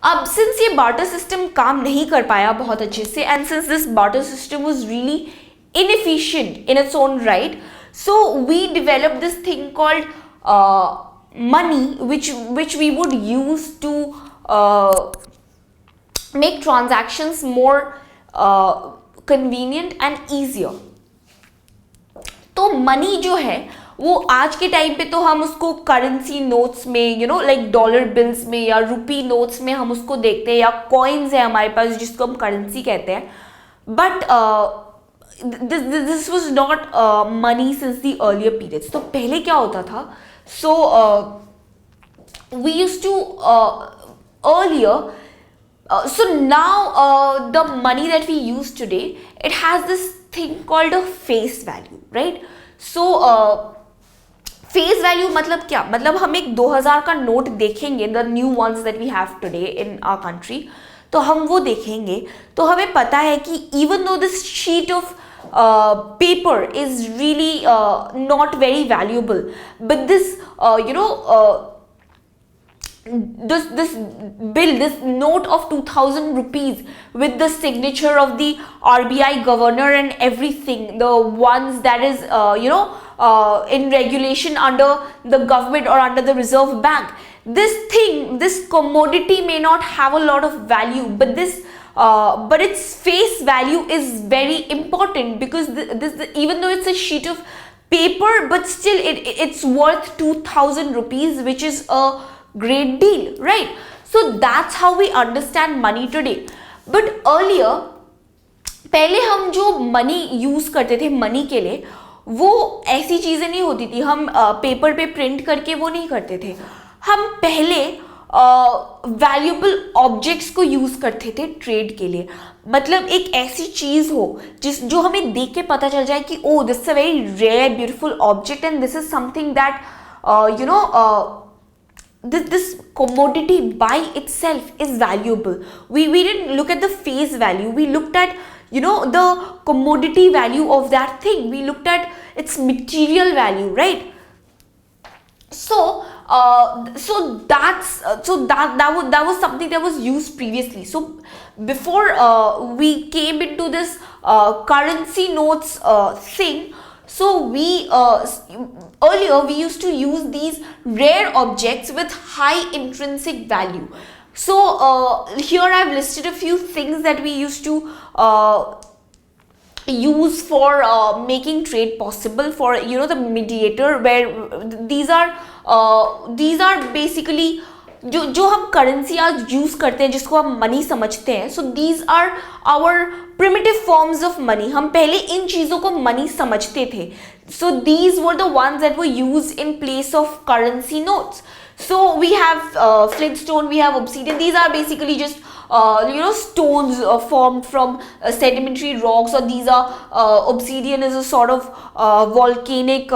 अब सिंस ये barter system काम नहीं कर पाया बहुत अच्छे से, and since this barter system was really inefficient in its own right, so we developed this thing called money, which we would use to make transactions more convenient and easier. तो money जो है वो आज के time पे तो हम उसको करेंसी नोट्स में, लाइक डॉलर बिल्स में या रुपी नोट्स में हम उसको देखते हैं, या कॉइन्स है हमारे पास जिसको हम करेंसी कहते हैं. But this was not money since the earlier periods. तो पहले क्या होता था, so we used to earlier. So now the money that we use today, it has this thing called a face value, right? So face value मतलब क्या, मतलब हम एक 2000 का नोट देखेंगे, the new ones that we have today in our country, तो हम वो देखेंगे तो हमें पता है कि even though this sheet of paper is really not very valuable, but this this bill, this note of 2000 rupees with the signature of the RBI governor and everything, the ones that is in regulation under the government or under the Reserve Bank, this commodity may not have a lot of value, but but its face value is very important, because even though it's a sheet of paper, but still it's worth 2000 rupees, which is a great deal, right? So that's how we understand money today. But earlier, पहले हम जो money use करते थे money के लिए, वो ऐसी चीजें नहीं होती थी. हम पेपर पे प्रिंट करके वो नहीं करते थे. हम पहले वैल्यूएबल ऑब्जेक्ट्स को यूज करते थे ट्रेड के लिए. मतलब एक ऐसी चीज हो जो हमें देख के पता चल जाए कि oh this is a very rare beautiful object, and this is something that this commodity by itself is valuable. We didn't look at the face value, we looked at the commodity value of that thing, we looked at its material value, right? So that was something that was used previously. So before we came into this currency notes thing, so we earlier we used to use these rare objects with high intrinsic value. So here I've listed a few things that we used to use for making trade possible, for the mediator, where these are basically जो हम currency आज use करते हैं, जिसको हम money समझते हैं. So these are our primitive forms of money. हम पहले इन चीजों को मनी समझते थे. So these were the ones that were used in place of currency notes. So we have flintstone, we have obsidian. These are basically just stones formed from sedimentary rocks, or these are obsidian is a sort of volcanic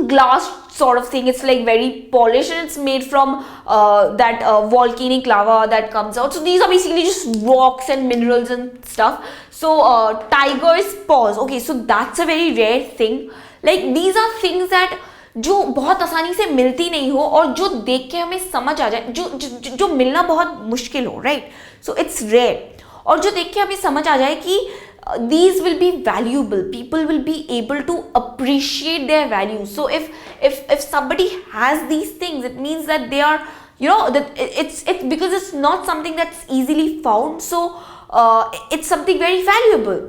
glass sort of thing. It's like very polished, and it's made from that volcanic lava that comes out. So these are basically just rocks and minerals and stuff. So tiger's paws, okay, so that's a very rare thing. Like these are things that जो बहुत आसानी से मिलती नहीं हो, और जो देख के हमें समझ आ जाए, जो मिलना बहुत मुश्किल हो, राइट? So it's rare. और जो देख के हमें समझ आ जाए कि these will be valuable, people will be able to appreciate their value. So if somebody has these things, it means that they are that it's because it's not something that's easily found, so it's something very valuable,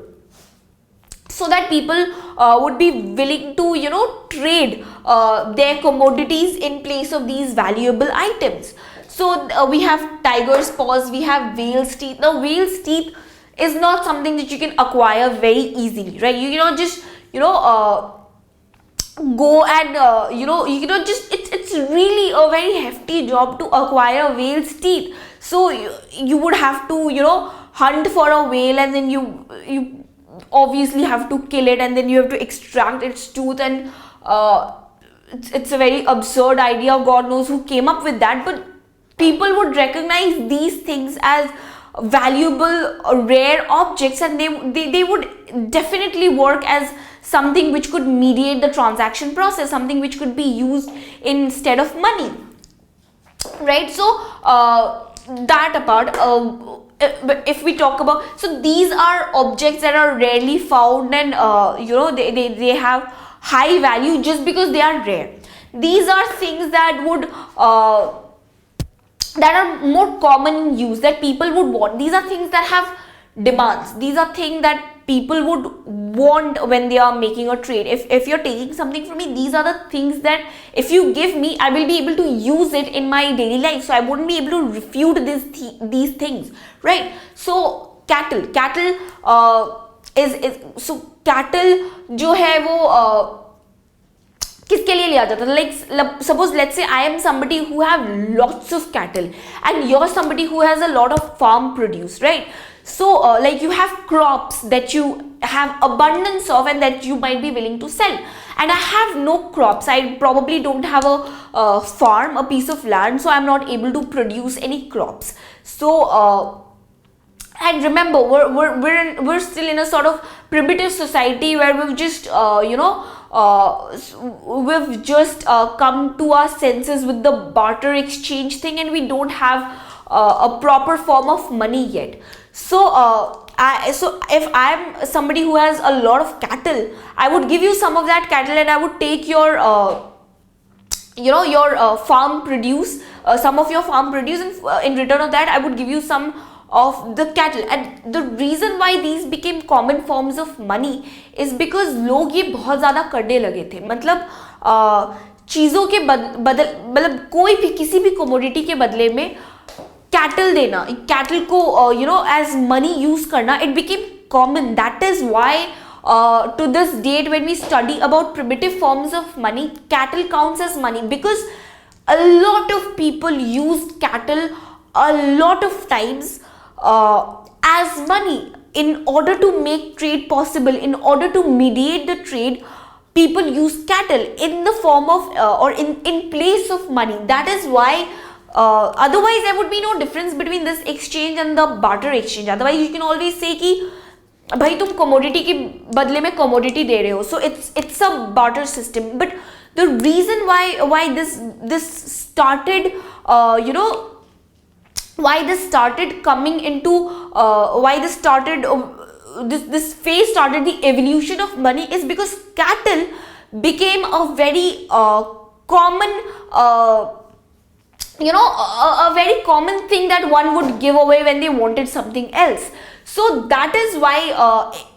so that people would be willing to trade their commodities in place of these valuable items. So we have tiger's paws, we have whale's teeth. Now whale's teeth is not something that you can acquire very easily, right? You cannot just go and you cannot just, it's really a very hefty job to acquire whale's teeth. So you would have to hunt for a whale, and then you obviously have to kill it, and then you have to extract its tooth, and it's a very absurd idea. God knows who came up with that, but people would recognize these things as valuable rare objects, and they would definitely work as something which could mediate the transaction process, something which could be used instead of money, right? So that apart, if we talk about, so these are objects that are rarely found, and they have high value just because they are rare. These are things that would that are more common in use, that people would want. These are things that have demands. These are things that people would want when they are making a trade. If you're taking something from me, these are the things that if you give me, I will be able to use it in my daily life, so I wouldn't be able to refute these things, right? So cattle is so cattle जो है वो किसके लिए लिया जाता था? Like suppose let's say I am somebody who have lots of cattle and you're somebody who has a lot of farm produce, right? So like you have crops that you have abundance of and that you might be willing to sell, and I have no crops. I probably don't have a farm, a piece of land, so I'm not able to produce any crops. So and remember, we're still in a sort of primitive society where we've just we've just come to our senses with the barter exchange thing, and we don't have a proper form of money yet. So so if I'm somebody who has a lot of cattle, I would give you some of that cattle, and I would take your farm produce, some of your farm produce, and in return of that I would give you some of the cattle. And the reason why these became common forms of money is because लोग ये बहुत ज़्यादा करने लगे थे. मतलब चीज़ों के बदल मतलब कोई भी किसी भी commodity के बदले में cattle देना, cattle को as money use करना, it became common. That is why to this date, when we study about primitive forms of money, cattle counts as money, because a lot of people used cattle a lot of times as money in order to make trade possible. In order to mediate the trade, people use cattle in the form of or in place of money. That is why otherwise there would be no difference between this exchange and the barter exchange. Otherwise you can always say कि भाई तुम commodity के बदले में commodity दे रहे हो, so it's a barter system. But the reason why this started why this started coming into why this started this phase started the evolution of money is because cattle became a very common a very common thing that one would give away when they wanted something else. So that is why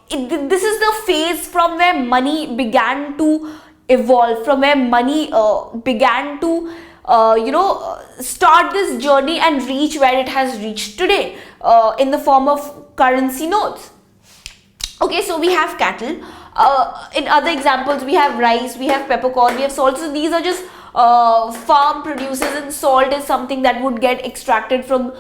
this is the phase from where money began to evolve, from where money began to start this journey and reach where it has reached today in the form of currency notes. Okay, so we have cattle. In other examples, we have rice, we have peppercorn, we have salt. So these are just farm produces, and salt is something that would get extracted from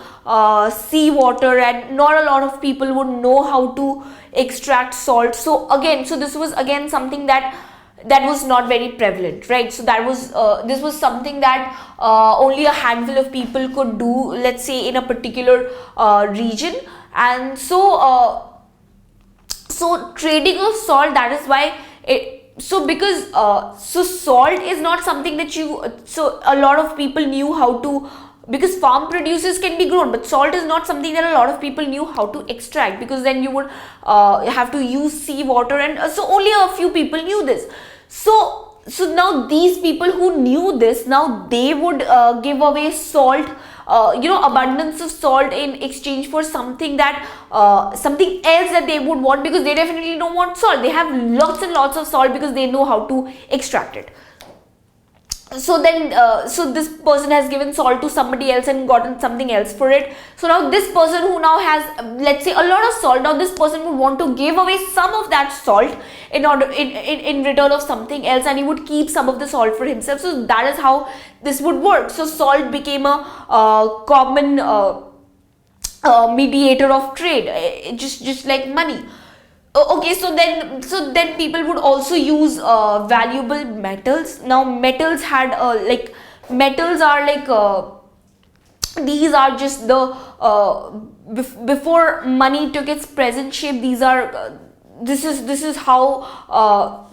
sea water, and not a lot of people would know how to extract salt. So this was again something that was not very prevalent, right? So that was this was something that only a handful of people could do, let's say in a particular region. And so trading of salt, that is why because salt is not something that so a lot of people knew how to, because farm produces can be grown, but salt is not something that a lot of people knew how to extract, because then you would have to use sea water, and so only a few people knew this. So now these people who knew this, now they would give away salt, abundance of salt in exchange for something that something else that they would want, because they definitely don't want salt. They have lots and lots of salt because they know how to extract it. So then so this person has given salt to somebody else and gotten something else for it. So now this person who now has, let's say, a lot of salt, now this person would want to give away some of that salt in order in return of something else, and he would keep some of the salt for himself. So that is how this would work. So salt became a common mediator of trade, just like money. Okay, so then people would also use valuable metals. Now metals had metals are these are just the before money took its present shape. These are this is how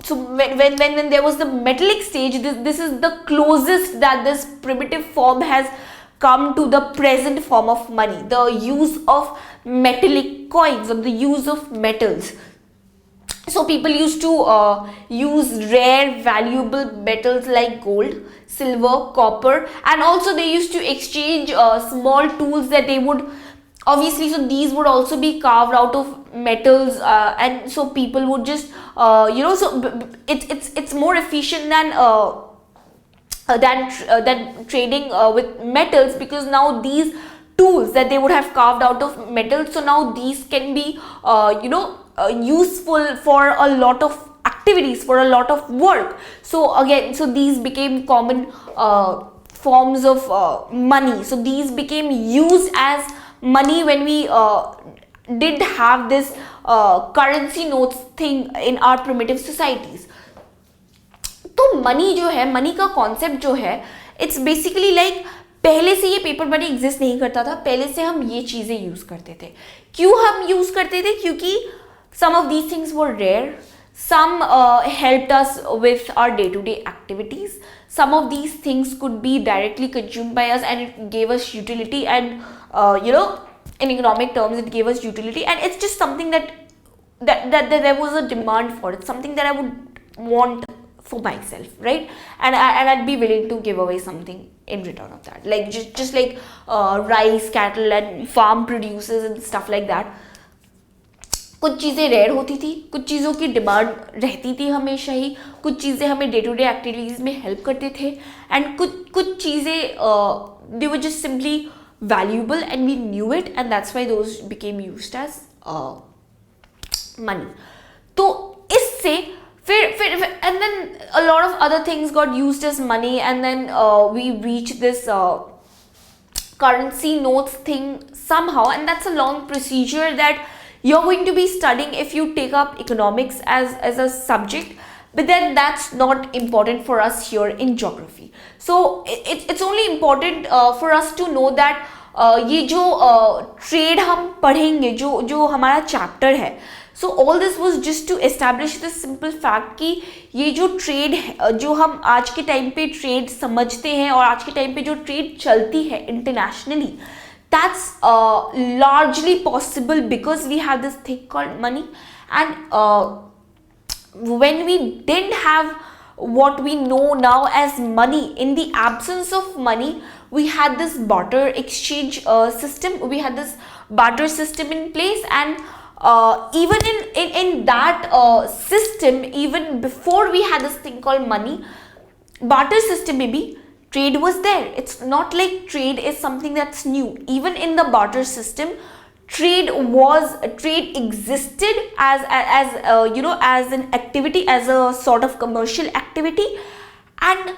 so when there was the metallic stage, this is the closest that this primitive form has come to the present form of money, the use of metallic coins or the use of metals. So people used to use rare valuable metals like gold, silver, copper, and also they used to exchange small tools that they would obviously, so these would also be carved out of metals, and so people would just so it's more efficient than trading with metals, because now these tools that they would have carved out of metal, so now these can be useful for a lot of activities, for a lot of work. So again, so these became common forms of money. So these became used as money when we did have this currency notes thing in our primitive societies. तो money जो है, money का concept जो है, it's basically like पहले से ये paper money exist नहीं करता था, पहले से हम ये चीज़ें यूज़ करते थे. क्यों हम यूज़ करते थे? क्योंकि some of these things were rare, some helped us with our day-to-day activities, some of these things could be directly consumed by us and it gave us utility, and in economic terms it gave us utility, and it's just something that there was a demand for. It's something that I would want for myself, right? And I'd be willing to give away something in return of that, like just like rice, cattle and farm produces and stuff like that. कुछ चीज़ें rare होती थी, कुछ चीज़ों की demand रहती थी हमेशा ही, कुछ चीज़ें हमें डे टू डे एक्टिविटीज़ में हेल्प करते थे, एंड कुछ चीज़ें they were just simply valuable and we knew it, and that's why those became used as money. तो इससे फिर and then a lot of other things got used as money, and then we reach this currency notes thing somehow, and that's a long procedure that you're going to be studying if you take up economics as a subject, but then that's not important for us here in geography. So it's only important for us to know that ये जो trade हम पढ़ेंगे, जो हमारा chapter है, so all this was just to establish this simple fact कि ये जो trade जो हम आज के टाइम पे trade समझते हैं और आज के टाइम पे जो trade चलती है internationally, that's largely possible because we have this thing called money, and when we didn't have what we know now as money, in the absence of money, we had this barter exchange system, we had this barter system in place, and even in that system, even before we had this thing called money, barter system maybe trade was there. It's not like trade is something that's new. Even in the barter system, trade existed as as an activity, as a sort of commercial activity, and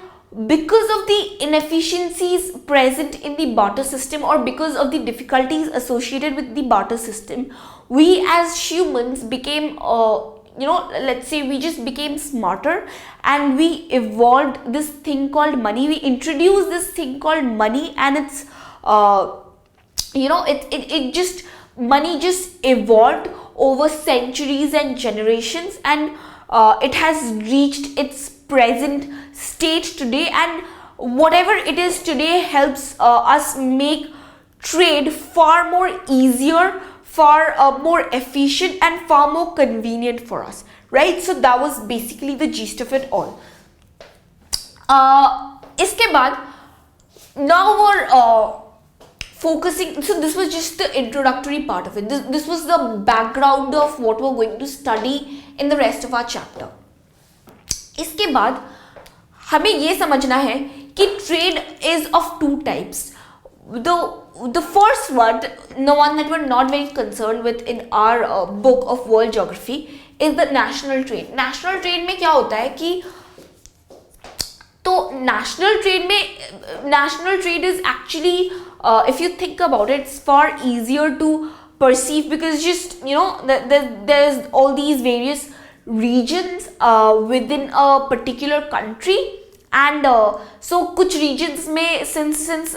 because of the inefficiencies present in the barter system, or because of the difficulties associated with the barter system, we as humans became let's say we just became smarter, and we evolved this thing called money. We introduced this thing called money, and it's money just evolved over centuries and generations, and it has reached its present state today, and whatever it is today helps us make trade far more easier, far more efficient, and far more convenient for us, right? So that was basically the gist of it all. इसके बाद now we're focusing, so this was just the introductory part of it. This was the background of what we're going to study in the rest of our chapter. इसके बाद हमें ये समझना है कि trade is of two types. The first one, the one that we're not very concerned with in our book of world geography, is the national trade. National trade में क्या होता है कि तो national trade is actually if you think about it, it's far easier to perceive, because just there's all these various regions within a particular country, and so कुछ regions में since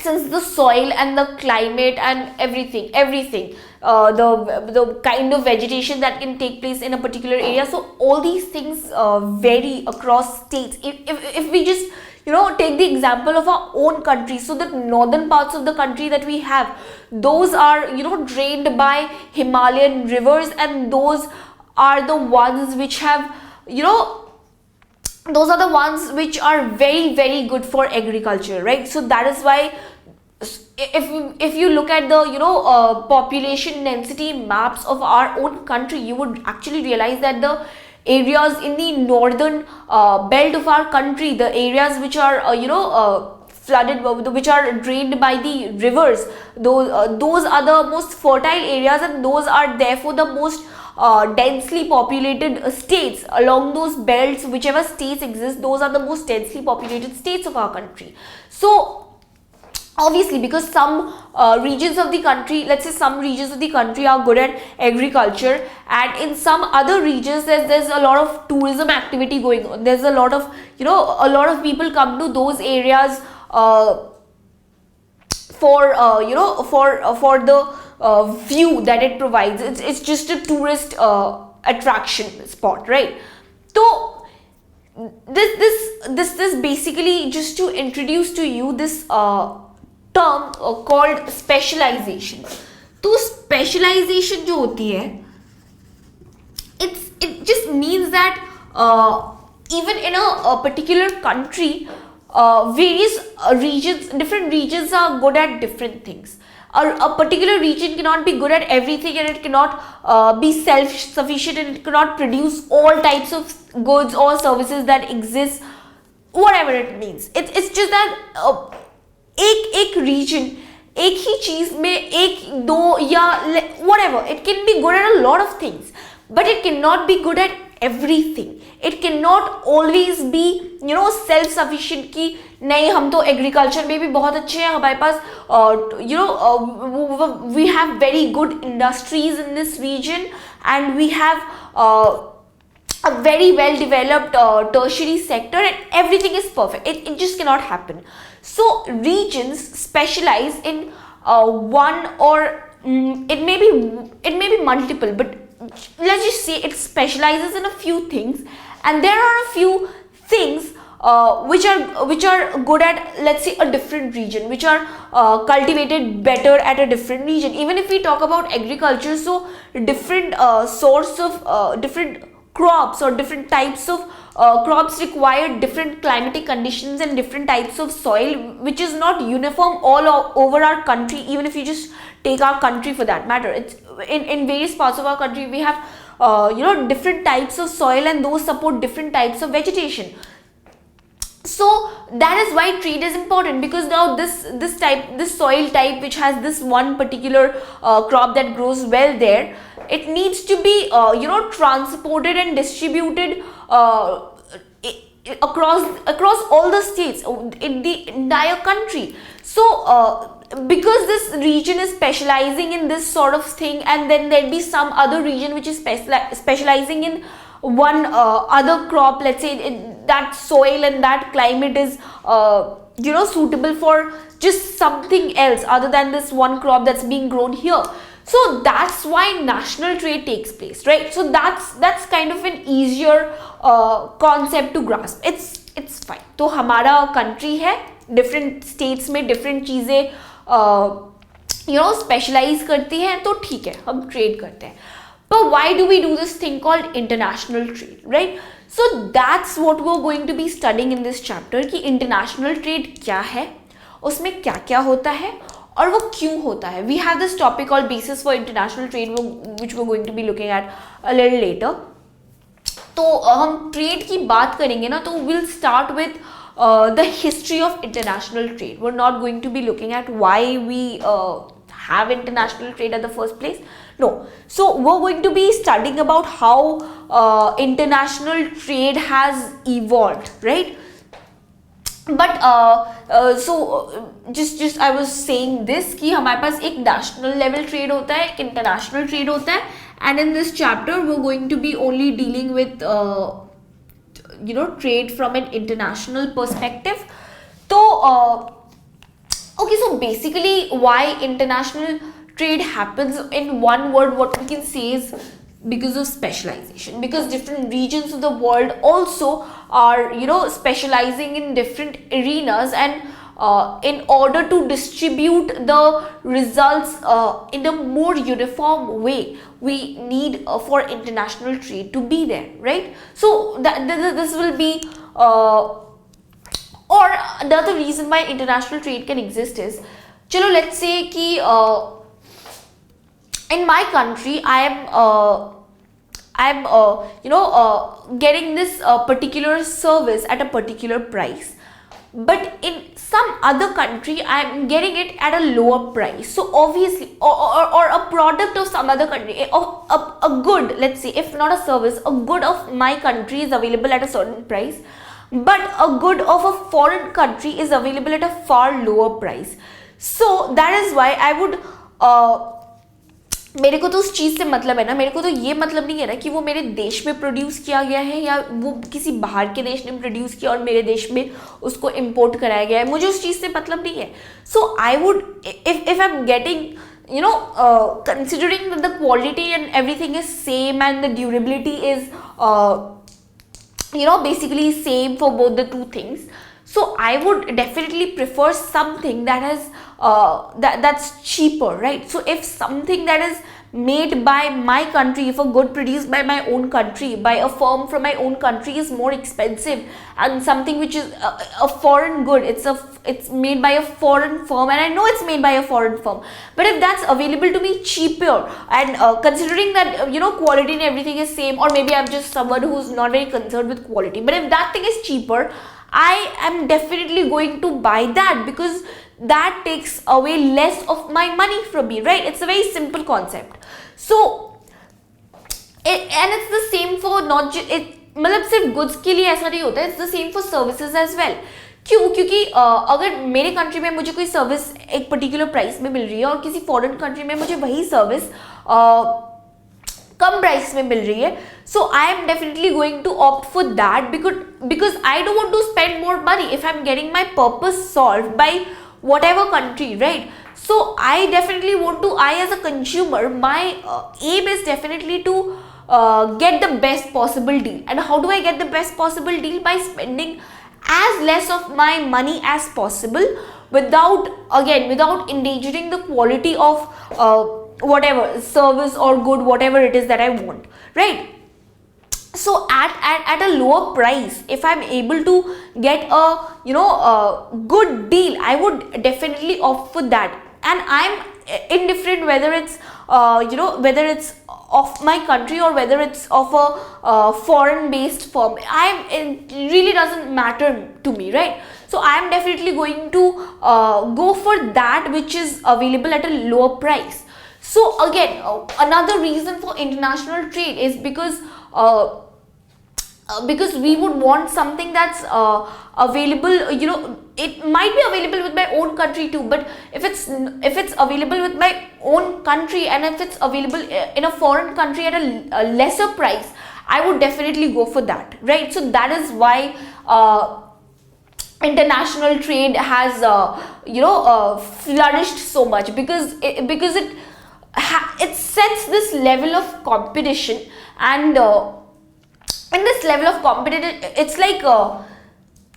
since the soil and the climate and everything, the kind of vegetation that can take place in a particular area, so all these things vary across states. If we just take the example of our own country, so the northern parts of the country that we have, those are drained by Himalayan rivers, and those are the ones which have those are the ones which are very, very good for agriculture, right? So that is why if you look at the population density maps of our own country, you would actually realize that the areas in the northern belt of our country, the areas which are flooded, which are drained by the rivers, those are the most fertile areas, and those are therefore the most densely populated states along those belts. Whichever states exist, those are the most densely populated states of our country. So obviously, because some regions of the country, let's say some regions of the country are good at agriculture, and in some other regions there's a lot of tourism activity going on. There's a lot of a lot of people come to those areas for the view that it provides. It's just a tourist attraction spot, right? So this basically just to introduce to you this term called specialization. तो specialization जो होती है, it just means that even in a particular country, various different regions are good at different things. A particular region cannot be good at everything, and it cannot be self-sufficient, and it cannot produce all types of goods or services that exist, whatever it means. It's just that एक region एक ही चीज में एक दो या whatever, it can be good at a lot of things, but it cannot be good at everything. It cannot always be self sufficient कि नहीं हम तो एग्रीकल्चर में भी बहुत अच्छे हैं, हमारे पास we have very good industries in this region, and we have a very well developed tertiary sector, and everything is perfect. It just cannot happen. So regions specialize in one, or it may be multiple, but let's just say it specializes in a few things, and there are a few things which are good at, let's say, a different region, which are cultivated better at a different region. Even if we talk about agriculture, so different sorts of different crops or different types of crops require different climatic conditions and different types of soil, which is not uniform all over our country. Even if you just take our country for that matter, it's in various parts of our country we have different types of soil, and those support different types of vegetation. So that is why trade is important, because now this soil type which has this one particular crop that grows well there, it needs to be transported and distributed across all the states in the entire country. So because this region is specializing in this sort of thing, and then there'll be some other region which is specializing in one other crop, let's say that soil and that climate is suitable for just something else other than this one crop that's being grown here. So that's why national trade takes place, right? So that's kind of an easier concept to grasp. It's fine. तो हमारा country है, different states में different चीजें specialize करती हैं, तो ठीक है, हम trade करते हैं. But why do we do this thing called international trade, right? So that's what we're going to be studying in this chapter, कि international trade क्या है, उसमें क्या क्या होता है, और वो क्यों होता है. We have this topic called basis for international trade, which we're going to be looking at a little later. तो हम trade की बात करेंगे ना, तो we'll start with the history of international trade. We're not going to be looking at why we have international trade at the first place. No. So we're going to be studying about how international trade has evolved, right? But just I was saying this कि हमारे पास एक national level trade होता है, एक international trade होता है, and in this chapter we're going to be only dealing with trade from an international perspective. तो Okay, so basically why international trade happens, in one word what we can say is because of specialization, because different regions of the world also are, you know, specializing in different arenas, and in order to distribute the results in a more uniform way, we need for international trade to be there, right? So this will be or the other reason why international trade can exist is, chalo let's say कि in my country I'm getting this particular service at a particular price, but in some other country I'm getting it at a lower price. So obviously, or a product of some other country, a good, let's say, if not a service, a good of my country is available at a certain price, but a good of a foreign country is available at a far lower price. So that is why I would मेरे को तो उस चीज़ से मतलब है ना, मेरे को तो ये मतलब नहीं है ना कि वो मेरे देश में प्रोड्यूस किया गया है या वो किसी बाहर के देश ने प्रोड्यूस किया और मेरे देश में उसको इंपोर्ट कराया गया है, मुझे उस चीज़ से मतलब नहीं है. So I would, if I'm getting, you know, considering that the quality and everything is same and the durability is basically same for both the two things, so I would definitely prefer something that has that's cheaper, right? So if something that is made by my country, if a good produced by my own country, by a firm from my own country is more expensive, and something which is a foreign good, it's made by a foreign firm, and I know it's made by a foreign firm, but if that's available to me cheaper, and considering that quality and everything is same, or maybe I'm just someone who's not very concerned with quality, but if that thing is cheaper, I am definitely going to buy that, because that takes away less of my money from me, right? It's a very simple concept. So and it's the same for not just मतलब सिर्फ goods के लिए ऐसा नहीं होता है, it's the same for services as well. क्यों? क्योंकि अगर मेरे कंट्री में मुझे कोई सर्विस एक पर्टिकुलर प्राइस में मिल रही है और किसी फॉरेन कंट्री में मुझे वही सर्विस कम प्राइस में मिल रही है, so I am definitely going to opt for that, because I don't want to spend more money if I am getting my purpose solved by whatever country, right? So I definitely want to, I as a consumer, my aim is definitely to get the best possible deal. And how do I get the best possible deal? By spending as less of my money as possible, without endangering the quality of whatever service or good, whatever it is that I want, right? So at a lower price, if I'm able to get a good deal, I would definitely opt for that. And I'm indifferent whether it's whether it's of my country or whether it's of a foreign based firm. It really doesn't matter to me, right? So I am definitely going to go for that which is available at a lower price. So again, another reason for international trade is because we would want something that's available, it might be available with my own country too, but if it's available with my own country and if it's available in a foreign country at a lesser price, I would definitely go for that, right? So that is why international trade has flourished so much, because it sets this level of competition, and in this level of competition, it's like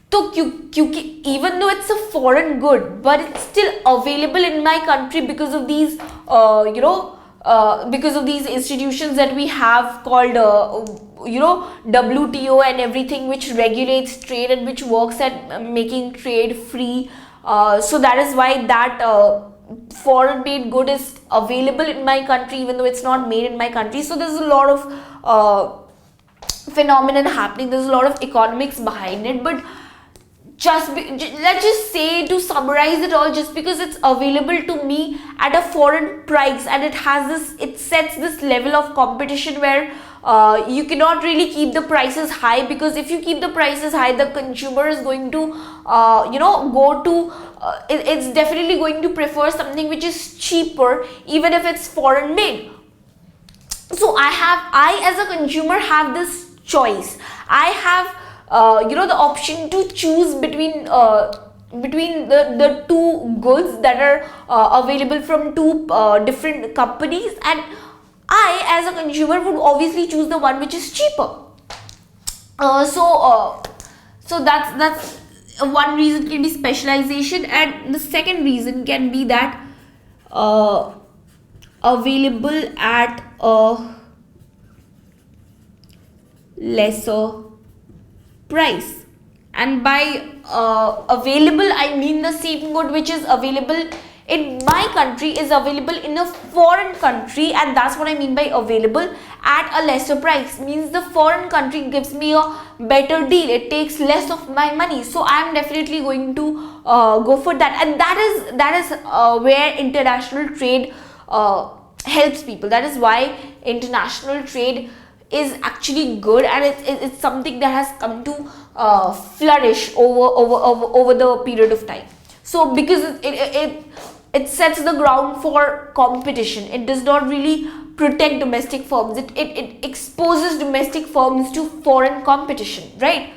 तो क्योंकि even though it's a foreign good, but it's still available in my country because of these because of these institutions that we have called WTO and everything, which regulates trade and which works at making trade free. So that is why that foreign made good is available in my country even though it's not made in my country. So there's a lot of phenomenon happening, there's a lot of economics behind it, but let's just say, to summarize it all, just because it's available to me at a foreign price and it sets this level of competition where you cannot really keep the prices high, because if you keep the prices high, the consumer is going to it's definitely going to prefer something which is cheaper even if it's foreign made. So I as a consumer have this choice. I have the option to choose between the two goods that are available from two different companies, and I as a consumer would obviously choose the one which is cheaper. So that's one reason can be specialization, and the second reason can be that uh, available at a lesser price. And by available, I mean the same good which is available in my country is available in a foreign country, and that's what I mean by available at a lesser price. Means the foreign country gives me a better deal, it takes less of my money, so I am definitely going to go for that. And that is where international trade helps people. That is why international trade is actually good, and it's something that has come to flourish over the period of time. So because it sets the ground for competition, it does not really protect domestic firms, it exposes domestic firms to foreign competition, right?